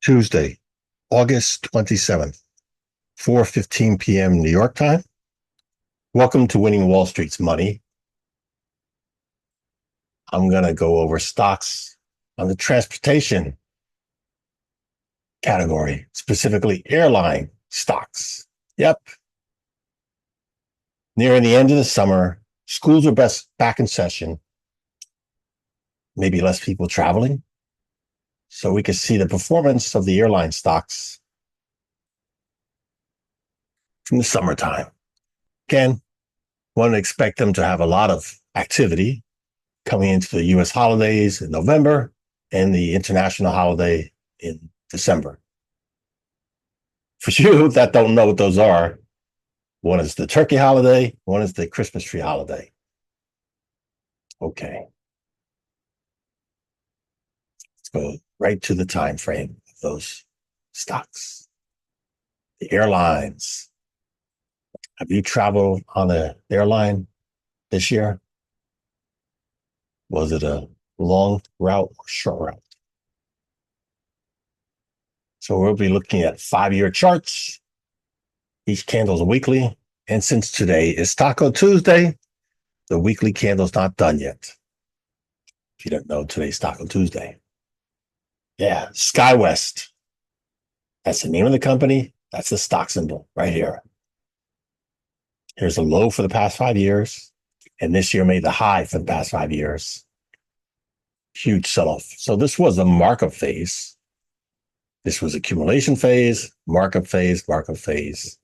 Tuesday, August 27th, 4:15 p.m. New York time. Welcome to Winning Wall Street's Money. I'm going to go over stocks on the transportation category, specifically airline stocks. Yep. Nearing the end of the summer, schools are back in session. Maybe less people traveling. So we can see the performance of the airline stocks from the summertime. Again, one would expect them to have a lot of activity coming into the U.S. holidays in November and the international holiday in December. For you that don't know what those are, one is the turkey holiday, one is the Christmas tree holiday. Okay. Let's go right to the time frame of those stocks. The airlines. Have you traveled on an airline this year? Was it a long route or short route? So we'll be looking at 5-year charts. Each candle is weekly. And since today is Taco Tuesday, the weekly candle's not done yet. If you don't know, today's Taco Tuesday. Yeah, SkyWest. That's the name of the company. That's the stock symbol right here. Here's a low for the past 5 years. And this year made the high for the past 5 years. Huge sell-off. So this was a markup phase. This was accumulation phase, markup phase, markup phase,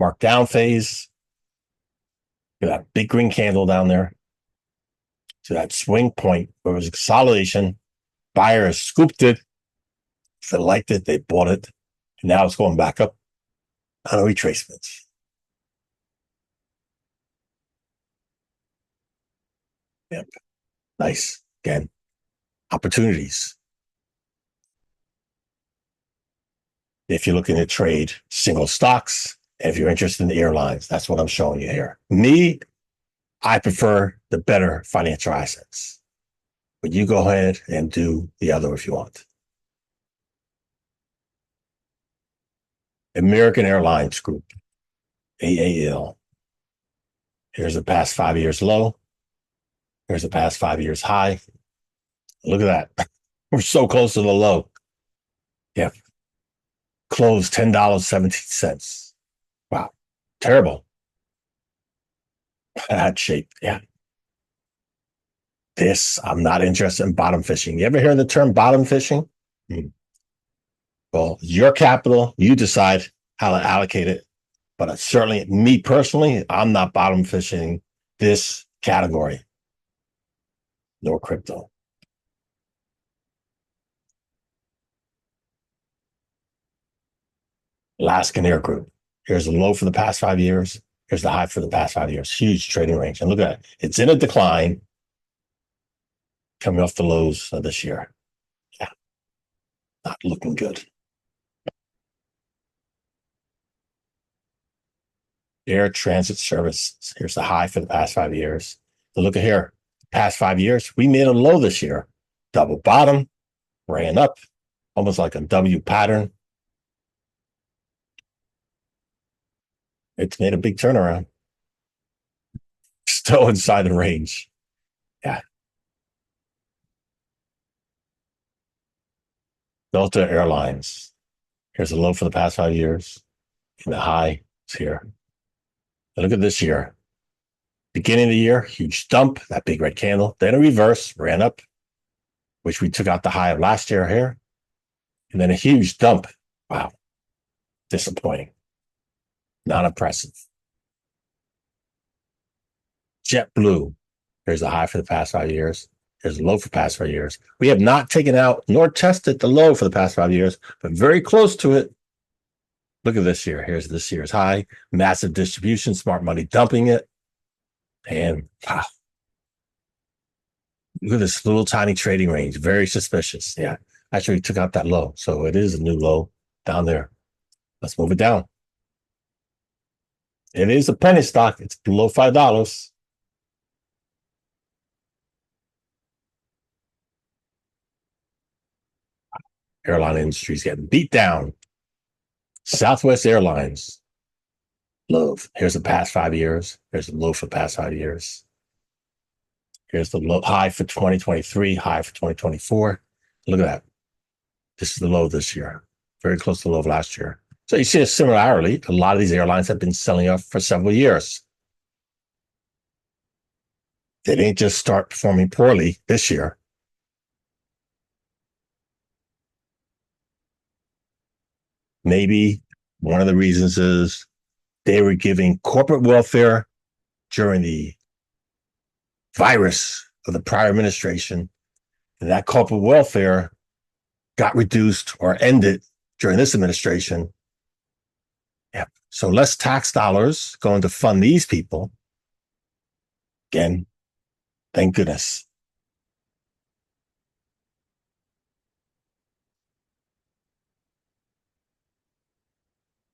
markdown phase. Look at that big green candle down there. To that swing point where it was consolidation. Buyers scooped it. If they liked it, they bought it. And now it's going back up on a retracement. Yep. Nice. Again, opportunities. If you're looking to trade single stocks, and if you're interested in the airlines, that's what I'm showing you here. Me, I prefer the better financial assets. But you go ahead and do the other if you want. American Airlines Group, AAL. Here's the past 5 years low. Here's the past 5 years high. Look at that. We're so close to the low. Yep. Closed $10.17. Wow. Terrible. Bad shape. Yeah. This, I'm not interested in bottom fishing. You ever hear the term bottom fishing? Well, your capital, you decide how to allocate it. But certainly, me personally, I'm not bottom fishing this category. Nor crypto. Alaskan Air Group. Here's the low for the past 5 years. Here's the high for the past 5 years. Huge trading range. And look at it. It's in a decline coming off the lows of this year. Yeah. Not looking good. Air Transit Services. Here's the high for the past 5 years. But look at here. The past 5 years, we made a low this year. Double bottom, ran up, almost like a W pattern. It's made a big turnaround. Still inside the range. Yeah. Delta Airlines. Here's a low for the past 5 years. And the high is here. And look at this year. Beginning of the year, huge dump, that big red candle. Then a reverse, ran up, which we took out the high of last year here. And then a huge dump. Wow. Disappointing. Not impressive. JetBlue. Here's the high for the past 5 years. Here's the low for the past 5 years. We have not taken out nor tested the low for the past 5 years, but very close to it. Look at this year. Here's this year's high. Massive distribution, smart money dumping it. And wow. Look at this little tiny trading range. Very suspicious. Yeah. Actually, we took out that low. So it is a new low down there. Let's move it down. It is a penny stock. It's below $5. Airline industry is getting beat down. Southwest Airlines, low. Here's the past 5 years. Here's the low for the past 5 years. Here's the low, high for 2023, high for 2024. Look at that. This is the low this year, very close to the low of last year. So you see a similarity. A lot of these airlines have been selling off for several years. They didn't just start performing poorly this year. Maybe one of the reasons is they were giving corporate welfare during the virus of the prior administration, and that corporate welfare got reduced or ended during this administration. Yeah. So less tax dollars going to fund these people. Again, thank goodness.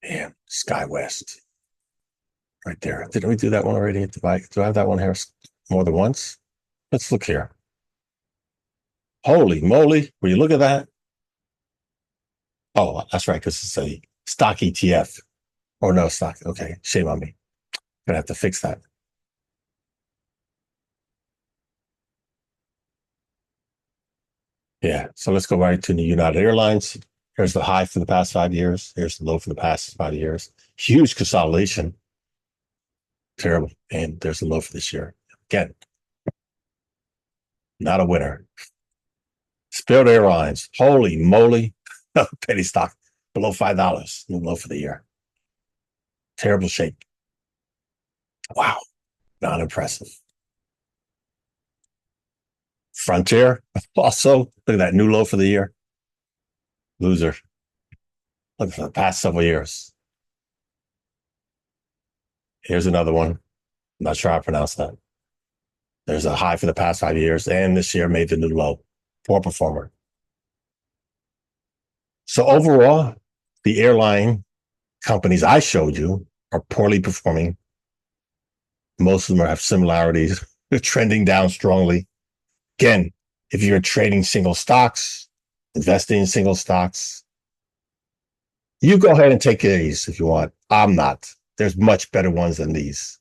Damn, SkyWest. Right there. Didn't we do that one already? Do I have that one here more than once? Let's look here. Holy moly. Will you look at that? Oh, that's right, because it's a stock ETF. Or no stock. Okay, shame on me. Gonna have to fix that. Yeah, so let's go right to the United Airlines. Here's the high for the past 5 years. Here's the low for the past 5 years. Huge consolidation. Terrible. And there's the low for this year. Again, not a winner. Spirit Airlines. Holy moly. Penny stock below $5. New low for the year. Terrible shape. Wow. Not impressive. Frontier. Also, look at that new low for the year. Loser. Look for the past several years. Here's another one. I'm not sure how to pronounce that. There's a high for the past 5 years, and this year made the new low. Poor performer. So overall, the airline companies I showed you are poorly performing. Most of them have similarities. They're trending down strongly. Again, if you're trading single stocks, investing in single stocks, you go ahead and take these if you want. I'm not. There's much better ones than these.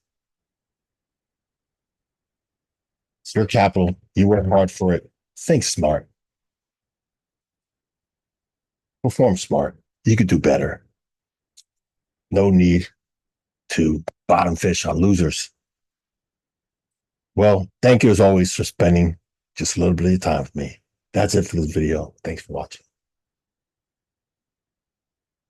It's your capital. You work hard for it. Think smart. Perform smart. You could do better. No need to bottom fish on losers. Well, thank you as always for spending just a little bit of your time with me. That's it for this video. Thanks for watching.